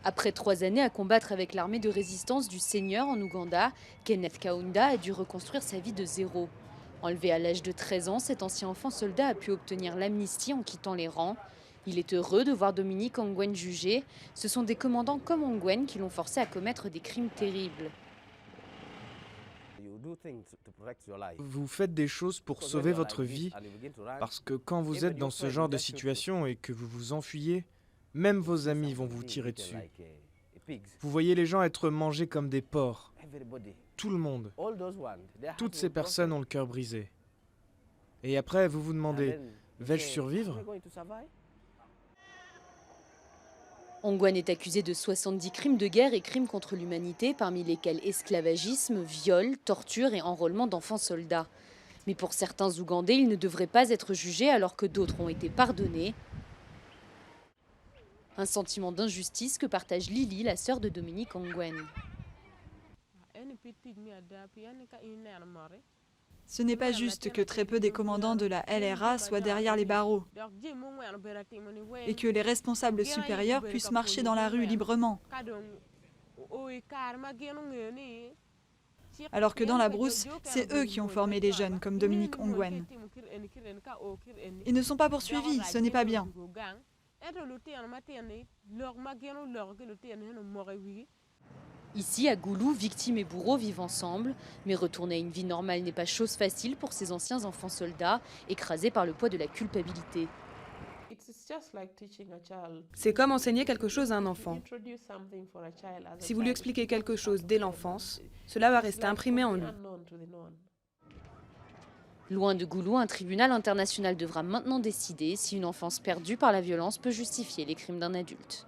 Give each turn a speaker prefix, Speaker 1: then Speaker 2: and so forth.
Speaker 1: Après 3 années à combattre avec l'armée de résistance du Seigneur en Ouganda, Kenneth Kaunda a dû reconstruire sa vie de zéro. Enlevé à l'âge de 13 ans, cet ancien enfant soldat a pu obtenir l'amnistie en quittant les rangs. Il est heureux de voir Dominique Ongwen jugé. Ce sont des commandants comme Ongwen qui l'ont forcé à commettre des crimes terribles.
Speaker 2: Vous faites des choses pour sauver votre vie, parce que quand vous êtes dans ce genre de situation et que vous vous enfuyez, même vos amis vont vous tirer dessus. Vous voyez les gens être mangés comme des porcs. Tout le monde. Toutes ces personnes ont le cœur brisé. Et après, vous vous demandez, vais-je survivre?
Speaker 1: Ongwen est accusé de 70 crimes de guerre et crimes contre l'humanité, parmi lesquels esclavagisme, viol, torture et enrôlement d'enfants soldats. Mais pour certains Ougandais, il ne devrait pas être jugé alors que d'autres ont été pardonnés. Un sentiment d'injustice que partage Lily, la sœur de Dominique Ongwen.
Speaker 3: Ce n'est pas juste que très peu des commandants de la LRA soient derrière les barreaux et que les responsables supérieurs puissent marcher dans la rue librement. Alors que dans la brousse, c'est eux qui ont formé les jeunes comme Dominique Ongwen. Ils ne sont pas poursuivis, ce n'est pas bien.
Speaker 1: Ici, à Goulou, victimes et bourreaux vivent ensemble, mais retourner à une vie normale n'est pas chose facile pour ces anciens enfants soldats, écrasés par le poids de la culpabilité.
Speaker 4: C'est comme enseigner quelque chose à un enfant. Si vous lui expliquez quelque chose dès l'enfance, cela va rester imprimé en lui.
Speaker 1: Loin de Goulou, un tribunal international devra maintenant décider si une enfance perdue par la violence peut justifier les crimes d'un adulte.